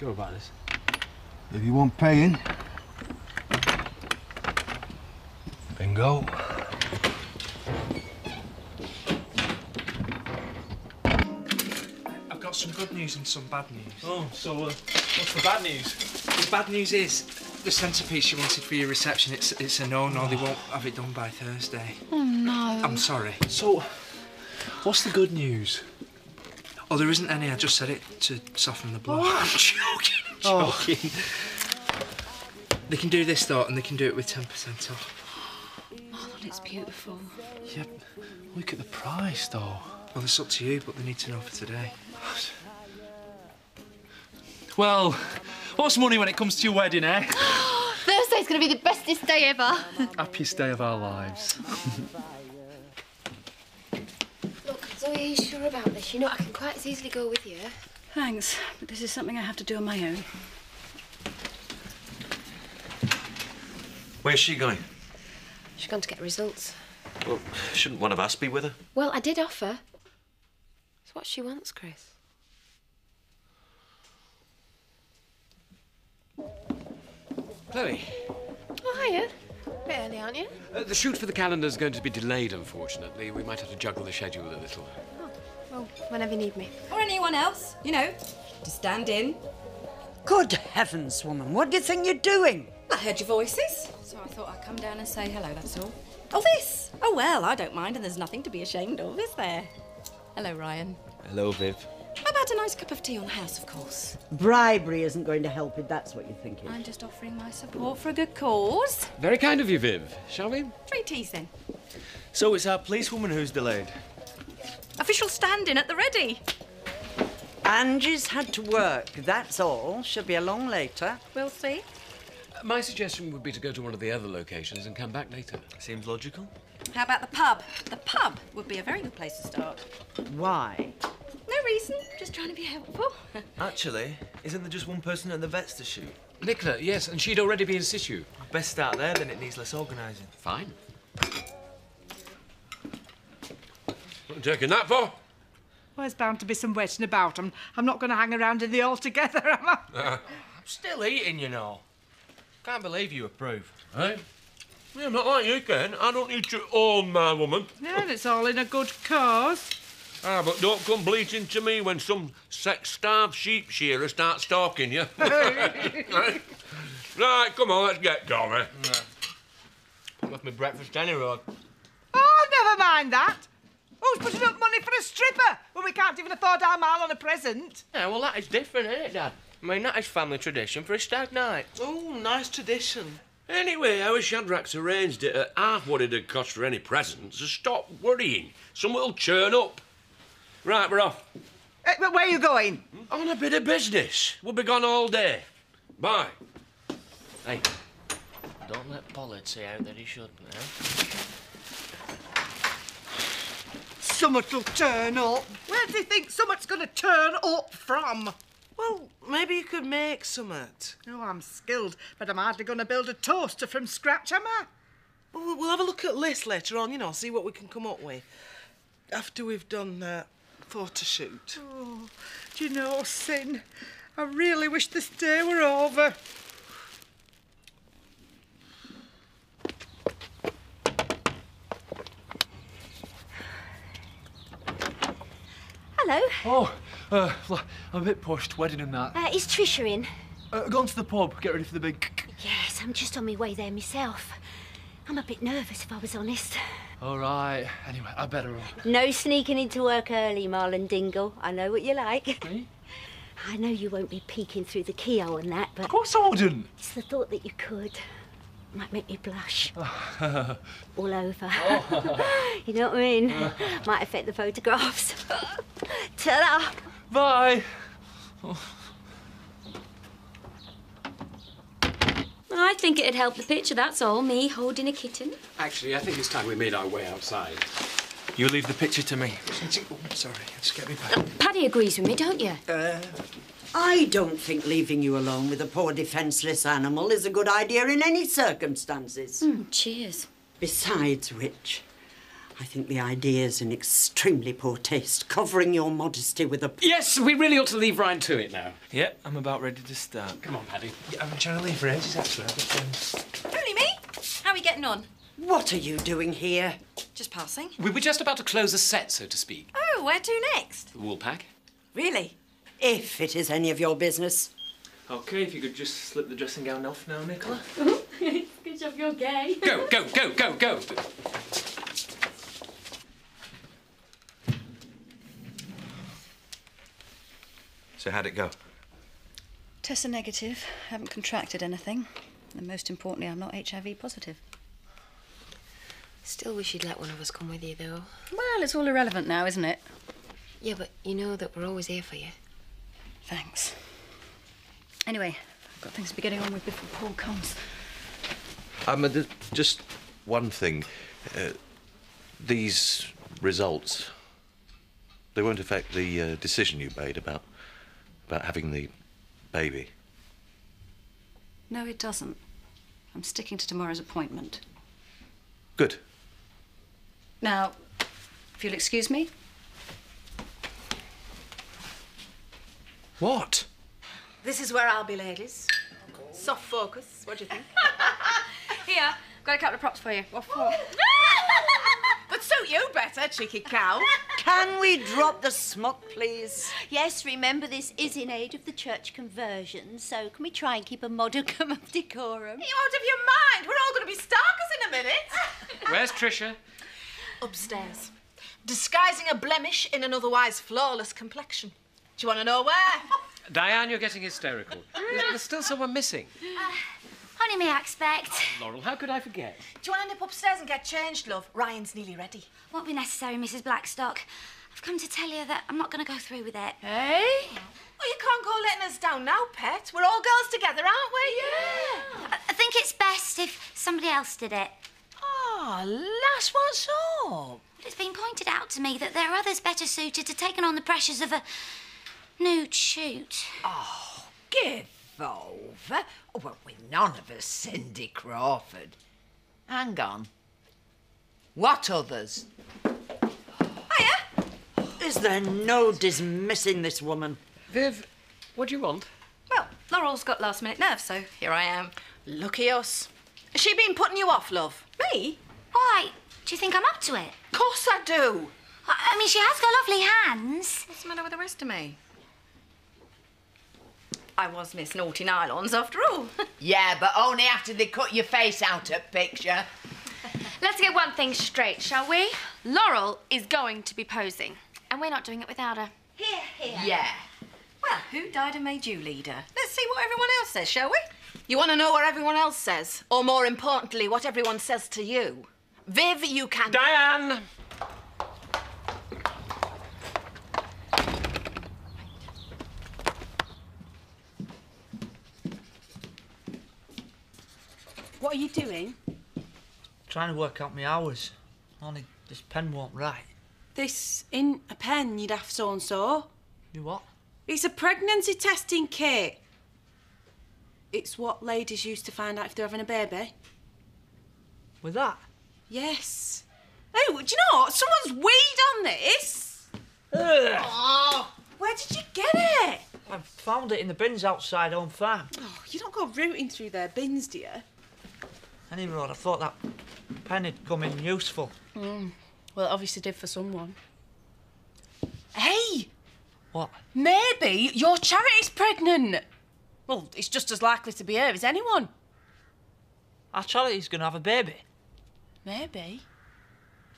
sure about this? If you want paying. Bingo. I've got some good news and some bad news. Oh, so what's the bad news? The bad news is the centrepiece you wanted for your reception, it's a no-no. They won't have it done by Thursday. Oh, no. I'm sorry. So, what's the good news? Oh, there isn't any. I just said it to soften the blow. Oh. I'm joking. They can do this, though, and they can do it with 10% off. Oh, it's beautiful. Yeah, look at the price, though. Well, it's up to you, but they need to know for today. Well, what's money when it comes to your wedding, eh? Thursday's going to be the bestest day ever. Happiest day of our lives. Look, Zoe, are you sure about this? You know, I can quite as easily go with you. Thanks, but this is something I have to do on my own. Where's she going? She's gone to get results. Well, shouldn't one of us be with her? Well, I did offer. It's what she wants, Chris. Chloe. Oh, hiya. Bit early, aren't you? The shoot for the calendar's going to be delayed, unfortunately. We might have to juggle the schedule a little. Oh, well, whenever you need me. Or anyone else, you know, to stand in. Good heavens, woman, what do you think you're doing? I heard your voices, so I thought I'd come down and say hello, that's all. Oh, this? Oh, well, I don't mind, and there's nothing to be ashamed of, is there? Hello, Ryan. Hello, Viv. How about a nice cup of tea on the house, of course? Bribery isn't going to help it, that's what you're thinking. I'm just offering my support for a good cause. Very kind of you, Viv. Shall we? 3 teas, then. So it's our policewoman who's delayed? Official stand-in at the ready. Angie's had to work, that's all. She'll be along later. We'll see. My suggestion would be to go to one of the other locations and come back later. Seems logical. How about the pub? The pub would be a very good place to start. Why? No reason, just trying to be helpful. Actually, isn't there just one person at the vet's to shoot? Nicola, yes, and she'd already be in situ. Best start there, then it needs less organising. Fine. What are you taking that for? Well, there's bound to be some wetting about. I'm not going to hang around in the hall together, am I? I'm still eating, you know. Can't believe you approve. Hey? Yeah, I'm not like you, Ken. I don't need to own my woman. Yeah, and it's all in a good cause. Ah, but don't come bleating to me when some sex-starved sheep shearer starts stalking you. Right, come on, let's get going. Put with my breakfast anyway. Oh, never mind that. Who's putting up money for a stripper when we can't even afford our mile on a present? Yeah, well, that is different, isn't it, Dad? I mean, that is family tradition for a stag night. Oh, nice tradition. Anyway, our Shadrack's arranged it at half what it'd cost for any presents, so stop worrying. Someone will churn up. Right, we're off. But where are you going? On a bit of business. We'll be gone all day. Bye. Hey, don't let Pollard say out that he shouldn't, eh? Summat'll turn up. Where do you think summat's going to turn up from? Well, maybe you could make summat. Oh, I'm skilled, but I'm hardly going to build a toaster from scratch, am I? Well, we'll have a look at lists later on, you know, see what we can come up with. After we've done photo shoot. Oh, do you know, Sin? I really wish this day were over. Hello. Oh, I'm a bit pushed, wedding and that. Is Trisha in? Gone to the pub, get ready for the big... Yes, I'm just on my way there myself. I'm a bit nervous, if I was honest. All right. Anyway, I better... No sneaking into work early, Marlon Dingle. I know what you like. Me? I know you won't be peeking through the keyhole and that, but... Of course I wouldn't. It's the thought that you could. Might make me blush. All over. You know what I mean? Might affect the photographs. Ta-da! Bye. I think it'd help the picture, that's all, me holding a kitten. Actually, I think it's time we made our way outside. You leave the picture to me. Oh, sorry, just get me back. Paddy agrees with me, don't you? I don't think leaving you alone with a poor defenceless animal is a good idea in any circumstances. Cheers. Besides which, I think the idea's in extremely poor taste, covering your modesty with a... Yes, we really ought to leave Ryan to it now. Yeah, I'm about ready to start. Come on, Paddy. Yeah, I've been trying to leave for ages, actually. Only me? How are we getting on? What are you doing here? Just passing. We were just about to close a set, so to speak. Oh, where to next? The wool pack. Really? If it is any of your business. OK, if you could just slip the dressing gown off now, Nicola. Good job, you're gay. Go, go, go, go, go! So how'd it go? Tests are negative. Haven't contracted anything. And most importantly, I'm not HIV positive. Still wish you'd let one of us come with you, though. Well, it's all irrelevant now, isn't it? Yeah, but you know that we're always here for you. Thanks. Anyway, I've got things to be getting on with before Paul comes. Just one thing. These results, they won't affect the decision you made about having the baby. No, it doesn't. I'm sticking to tomorrow's appointment. Good. Now, if you'll excuse me. What? This is where I'll be, ladies. Soft focus. What do you think? Here, got a couple of props for you. What for? But suit you better, cheeky cow. Can we drop the smut, please? Yes, remember this is in aid of the church conversion, so can we try and keep a modicum of decorum? You out of your mind? We're all going to be starkers in a minute. Where's Tricia? Upstairs. Disguising a blemish in an otherwise flawless complexion. Do you want to know where? Diane, you're getting hysterical. There's still someone missing. Only me, I expect. Laurel, how could I forget? Do you want to nip upstairs and get changed, love? Ryan's nearly ready. Won't be necessary, Mrs. Blackstock. I've come to tell you that I'm not going to go through with it. Hey? Oh, you can't go letting us down now, pet. We're all girls together, aren't we? Yeah. I think it's best if somebody else did it. Oh, lass, what's up? Well, it's been pointed out to me that there are others better suited to taking on the pressures of a nude shoot. Oh, give over. Oh, well, we're none of us Cindy Crawford. Hang on. What others? Hiya! Is there no dismissing this woman? Viv, what do you want? Well, Laurel's got last-minute nerves, so here I am. Lucky us. Has she been putting you off, love? Me? Why? Do you think I'm up to it? Of course I do. I mean, she has got lovely hands. What's the matter with the rest of me? I was Miss Naughty Nylons after all. Yeah, but only after they cut your face out at picture. Let's get one thing straight, shall we? Laurel is going to be posing, and we're not doing it without her. Here, here. Yeah. Well, who died and made you leader? Let's see what everyone else says, shall we? You want to know what everyone else says? Or more importantly, what everyone says to you? Viv, you can... Diane! What are you doing? Trying to work out my hours. Only this pen won't write. This in a pen you'd have so-and-so. You what? It's a pregnancy testing kit. It's what ladies use to find out if they're having a baby. With that? Yes. Oh, do you know what? Someone's weed on this. Ugh. Oh, where did you get it? I found it in the bins outside Home Farm. Oh, you don't go rooting through their bins, do you? Anyway, I thought that pen had come in useful. Well, it obviously did for someone. Hey! What? Maybe your charity's pregnant. Well, it's just as likely to be her as anyone. Our charity's going to have a baby. Maybe.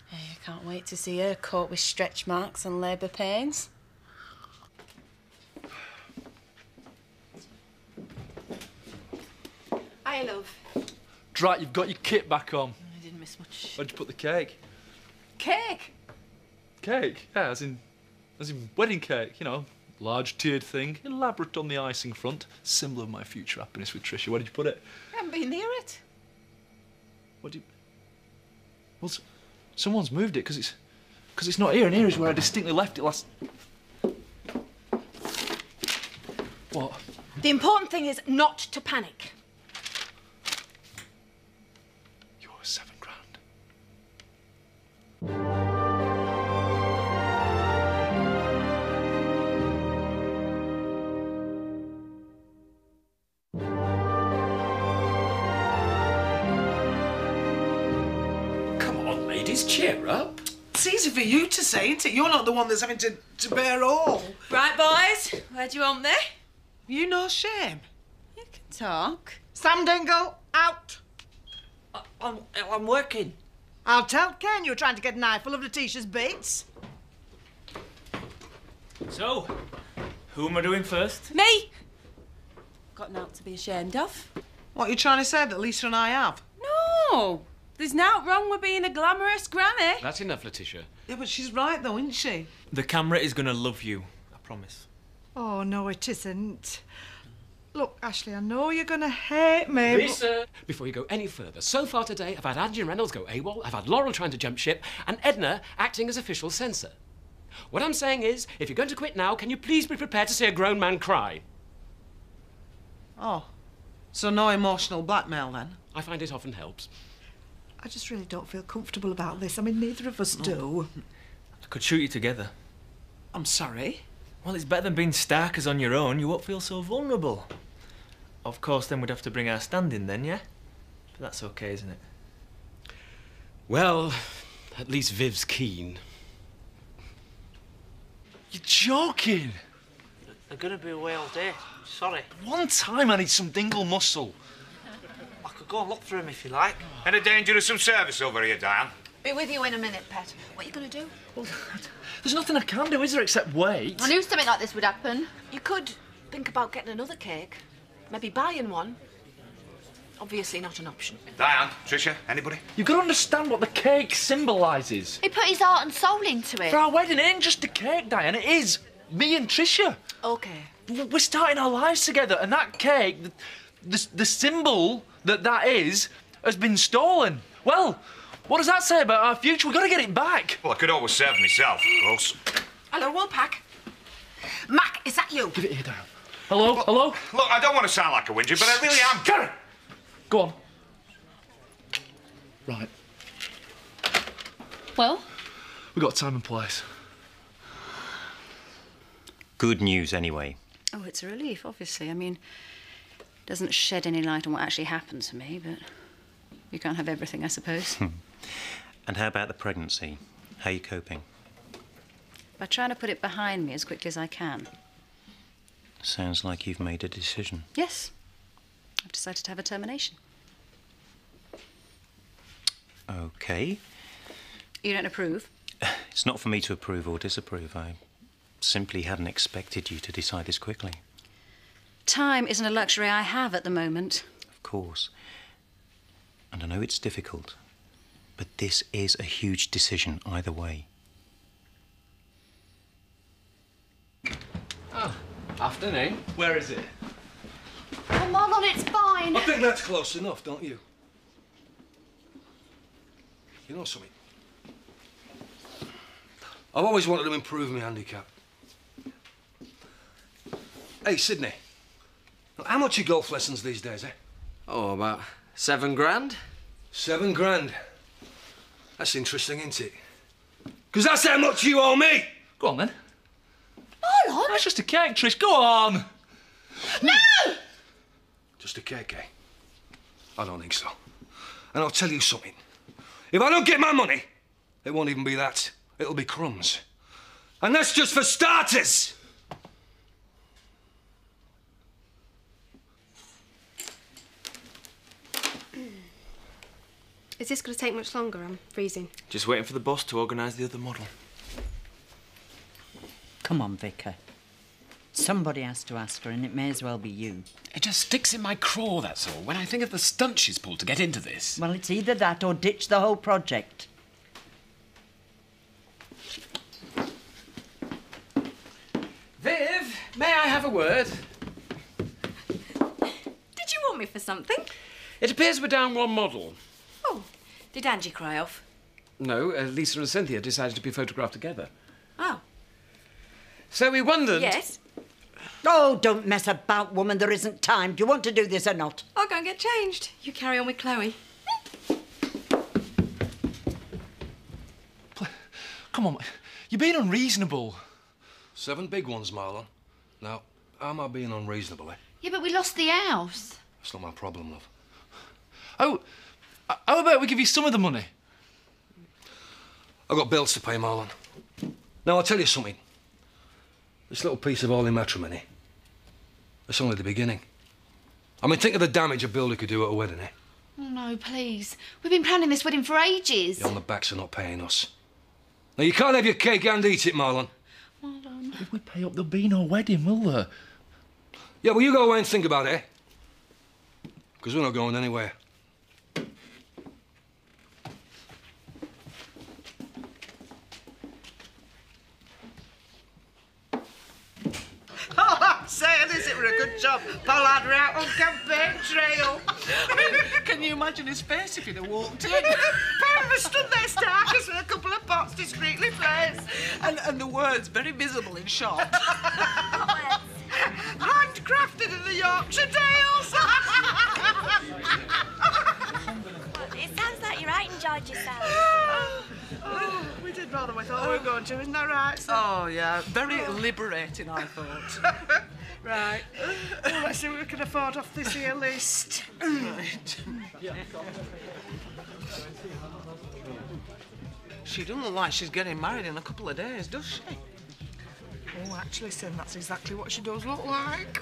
Hey, I can't wait to see her caught with stretch marks and labour pains. Hi, love. Right, you've got your kit back on. I didn't miss much. Where'd you put the cake? Cake? Cake? Yeah, as in wedding cake, you know. Large tiered thing, elaborate on the icing front, symbol of my future happiness with Tricia. Where did you put it? I haven't been near it. What do you... Well, someone's moved it, because it's not here, and here is where I distinctly left it last... What? The important thing is not to panic. You're £7 grand. please cheer up. It's easy for you to say, isn't it? You're not the one that's having to bear all. Right, boys, where do you want me? You no shame. You can talk. Sam Dingle, out. I'm working. I'll tell Ken you were trying to get an eyeful of Letitia's beats. So, who am I doing first? Me! Got naught to be ashamed of. What are you trying to say that Lisa and I have? No! There's naught wrong with being a glamorous granny. That's enough, Letitia. Yeah, but she's right though, isn't she? The camera is going to love you, I promise. Oh, no, it isn't. Look, Ashley, I know you're going to hate me. Lisa! Before you go any further, so far today I've had Angie and Reynolds go AWOL, I've had Laurel trying to jump ship, and Edna acting as official censor. What I'm saying is, if you're going to quit now, can you please be prepared to see a grown man cry? Oh. So no emotional blackmail then? I find it often helps. I just really don't feel comfortable about this. I mean, neither of us do. I could shoot you together. I'm sorry. Well, it's better than being starkers on your own. You won't feel so vulnerable. Of course, then we'd have to bring our stand in then, yeah? But that's okay, isn't it? Well, at least Viv's keen. You're joking. They're going to be away all day. Sorry. One time I need some dingle muscle. I could go and look for him if you like. Any danger of some service over here, Diane? Be with you in a minute, Pet. What are you going to do? Well, there's nothing I can do, is there, except wait? I knew something like this would happen. You could think about getting another cake. Maybe buying one. Obviously not an option. Diane, Tricia, anybody? You've got to understand what the cake symbolises. He put his heart and soul into it. For our wedding, it ain't just a cake, Diane. It is me and Tricia. Okay. We're starting our lives together, and that cake, the symbol that is, has been stolen. Well, what does that say about our future? We've got to get it back. Well, I could always serve myself, of course. Hello, Woolpack. Mac, is that you? Give it here, Diane. Hello? Hello? Look, I don't want to sound like a whinger, but I really am. Karen! Go on. Right. Well? We've got time and place. Good news, anyway. Oh, it's a relief, obviously. I mean, it doesn't shed any light on what actually happened to me, but you can't have everything, I suppose. And how about the pregnancy? How are you coping? By trying to put it behind me as quickly as I can. Sounds like you've made a decision. Yes. I've decided to have a termination. OK. You don't approve? It's not for me to approve or disapprove. I simply hadn't expected you to decide this quickly. Time isn't a luxury I have at the moment. Of course. And I know it's difficult, but this is a huge decision either way. Ah, afternoon. Where is it? Come on, it's fine. I think that's close enough, don't you? You know something? I've always wanted to improve my handicap. Hey, Sydney. How much are golf lessons these days, eh? Oh, about £7 grand. £7 grand? That's interesting, isn't it? Because that's how much you owe me! Go on, then. Hold on. That's just a cake, Trish. Go on! No! Just a cake, eh? I don't think so. And I'll tell you something. If I don't get my money, it won't even be that. It'll be crumbs. And that's just for starters! Is this going to take much longer? I'm freezing. Just waiting for the boss to organise the other model. Come on, Vicar. Somebody has to ask her, and it may as well be you. It just sticks in my craw, that's all, when I think of the stunt she's pulled to get into this. Well, it's either that or ditch the whole project. Viv, may I have a word? Did you want me for something? It appears we're down one model. Oh, did Angie cry off? No, Lisa and Cynthia decided to be photographed together. Oh. So we wondered... Yes? Oh, don't mess about, woman. There isn't time. Do you want to do this or not? I'll go and get changed. You carry on with Chloe. Come on, you're being unreasonable. 7 big ones, Marlon. Now, how am I being unreasonable, eh? Yeah, but we lost the house. That's not my problem, love. Oh, how about we give you some of the money? I've got bills to pay, Marlon. Now, I'll tell you something. This little piece of holy matrimony, it's only the beginning. I mean, think of the damage a builder could do at a wedding, eh? Oh, no, please. We've been planning this wedding for ages. You're on the backs of not paying us. Now, you can't have your cake and eat it, Marlon. Marlon. If we pay up, there'll be no wedding, will there? Yeah, well, you go away and think about it, eh? Because we're not going anywhere. Oh, I'm saying this, it were a good job. Pollard were out on campaign trail. Can you imagine his face if he'd have walked in? Pair of stood there starkers with a couple of pots discreetly placed. And the words very visible in shot. Handcrafted in the Yorkshire Dales. It sounds like you right enjoyed yourself. Oh, we did rather we thought we were going to, isn't that right, son? Oh, yeah. Very liberating, I thought. Right. Well, let's see what we can afford off this here list. Right. She doesn't look like she's getting married in a couple of days, does she? Oh, actually, Sim, that's exactly what she does look like.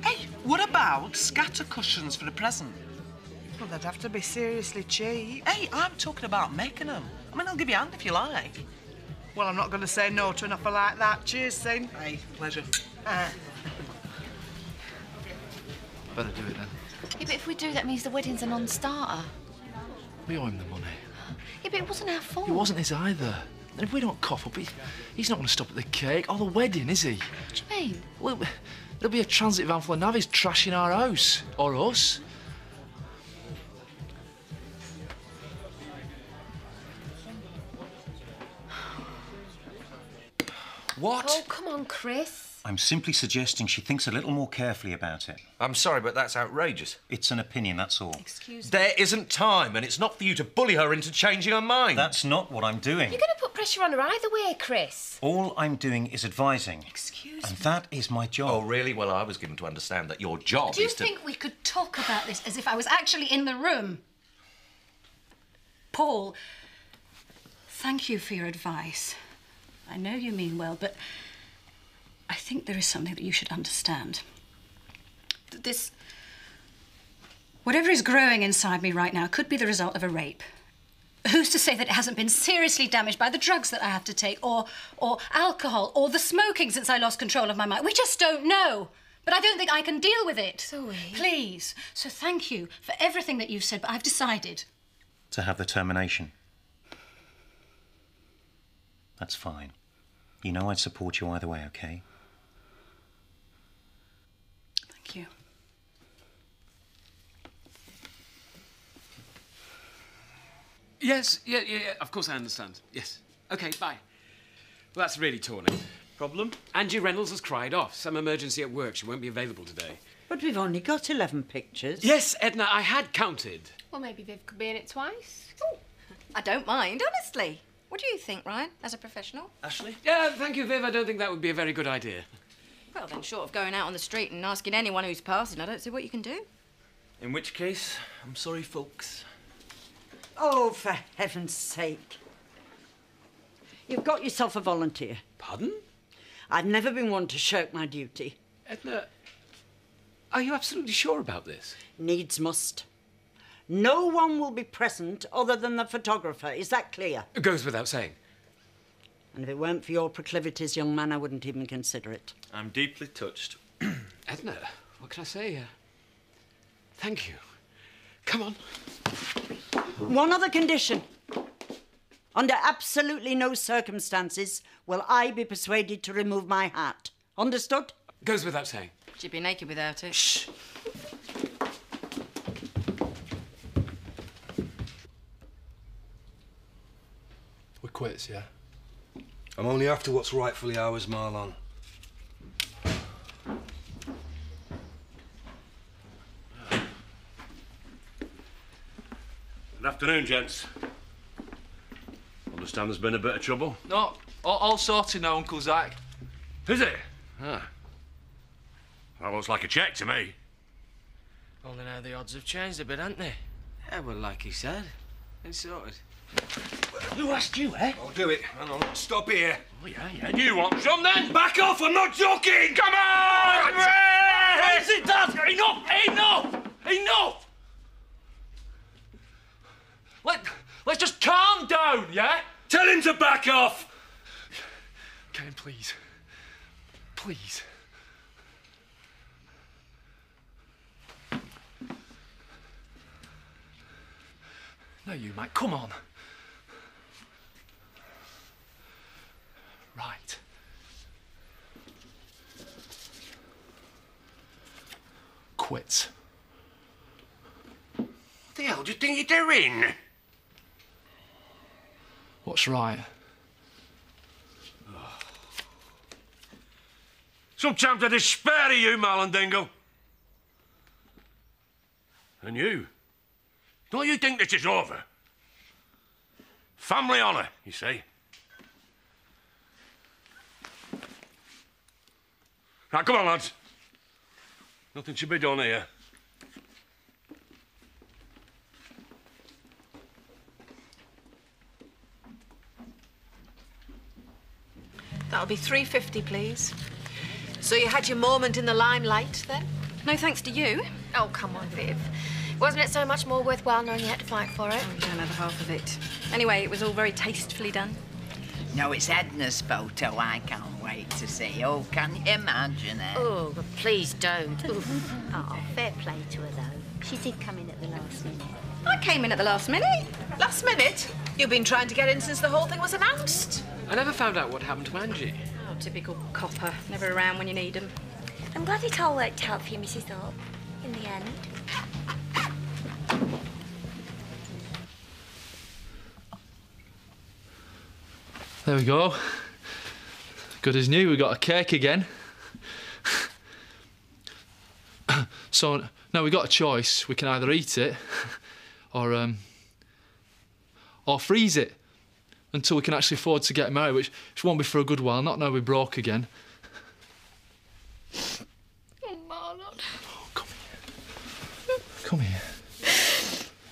Hey, what about scatter cushions for a present? Well, they'd have to be seriously cheap. Hey, I'm talking about making them. I mean, I'll give you a hand if you like. Well, I'm not going to say no to an offer like that. Cheers, Sim. Hey, pleasure. Better do it then. Yeah, but if we do, that means the wedding's a non-starter. We owe him the money. Yeah, but it wasn't our fault. It wasn't his either. And if we don't cough up, he's not going to stop at the cake or the wedding, is he? What do you mean? Well, there'll be a transit van full of navvies trashing our house. Or us. What? Oh, come on, Chris. I'm simply suggesting she thinks a little more carefully about it. I'm sorry, but that's outrageous. It's an opinion, that's all. Excuse me. There isn't time, and it's not for you to bully her into changing her mind. That's not what I'm doing. You're going to put pressure on her either way, Chris. All I'm doing is advising. Excuse And that is my job. Oh, really? Well, I was given to understand that your job Do you is to... think we could talk about this as if I was actually in the room? Paul, thank you for your advice. I know you mean well, but I think there is something that you should understand. This... whatever is growing inside me right now could be the result of a rape. Who's to say that it hasn't been seriously damaged by the drugs that I have to take, or alcohol, or the smoking since I lost control of my mind? We just don't know. But I don't think I can deal with it. Zoe. Please. So thank you for everything that you've said, but I've decided. To have the termination. That's fine. You know I'd support you either way, OK? Thank you. Yes, yeah, of course I understand. Yes. OK, bye. Well, that's really torn it. Problem? Angie Reynolds has cried off. Some emergency at work. She won't be available today. But we've only got 11 pictures. Yes, Edna, I had counted. Well, maybe Viv could be in it twice. Ooh, I don't mind, honestly. What do you think, Ryan, as a professional? Ashley? Yeah, thank you, Viv. I don't think that would be a very good idea. Well, then, short of going out on the street and asking anyone who's passing, I don't see what you can do. In which case, I'm sorry, folks. Oh, for heaven's sake. You've got yourself a volunteer. Pardon? I've never been one to shirk my duty. Edna, are you absolutely sure about this? Needs must. No one will be present other than the photographer. Is that clear? It goes without saying. And if it weren't for your proclivities, young man, I wouldn't even consider it. I'm deeply touched. Edna, what can I say? Thank you. Come on. One other condition. Under absolutely no circumstances will I be persuaded to remove my hat. Understood? Goes without saying. She'd be naked without it. Shh. We're quits, yeah? I'm only after what's rightfully ours, Marlon. Good afternoon, gents. Understand there's been a bit of trouble? No, all sorted now, Uncle Zach. Is it? Ah. That looks like a cheque to me. Only now the odds have changed a bit, haven't they? Yeah, well, like he said, it's sorted. Who asked you, eh? I'll do it. Hang on, stop here. Oh, yeah. Do you want some, then? Back off, I'm not joking! Come on! What is it, Dad? Enough! Let's just calm down, yeah? Tell him to back off! Ken, please. Please. No, you, mate. Come on. Right. Quits. What the hell do you think you're doing? What's right? Sometimes I despair of you, Malindingle. And you? Don't you think this is over? Family honour, you say? Right, come on, lads. Nothing should be done here. That'll be $3.50, please. So you had your moment in the limelight, then? No thanks to you. Oh, come on, Viv. Wasn't it so much more worthwhile knowing you had to fight for it? Oh, you don't know the half of it. Anyway, it was all very tastefully done. No, it's Edna's photo I can't wait to see. Oh, can you imagine it? Oh, but please don't. Oh, fair play to her, though. She did come in at the last minute. I came in at the last minute. Last minute? You've been trying to get in since the whole thing was announced. I never found out what happened to Angie. Oh, typical copper. Never around when you need him. I'm glad it all worked out for you, Mrs. Thorpe, in the end. There we go. Good as new, we got a cake again. So now we got a choice. We can either eat it or freeze it until we can actually afford to get married, which won't be for a good while, not now we're broke again. Oh, Marlon. Oh, come here. Come here.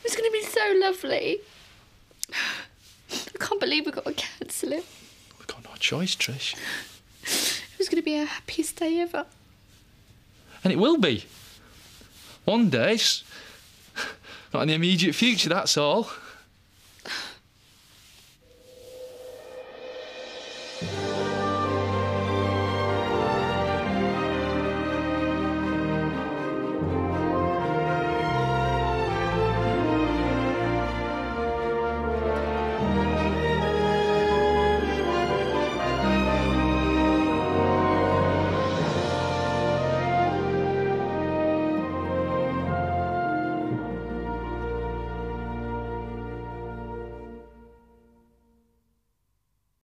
It's going to be so lovely. I can't believe we've got to cancel it. We've got no choice, Trish. It was going to be our happiest day ever. And it will be. One day. Not in the immediate future, that's all.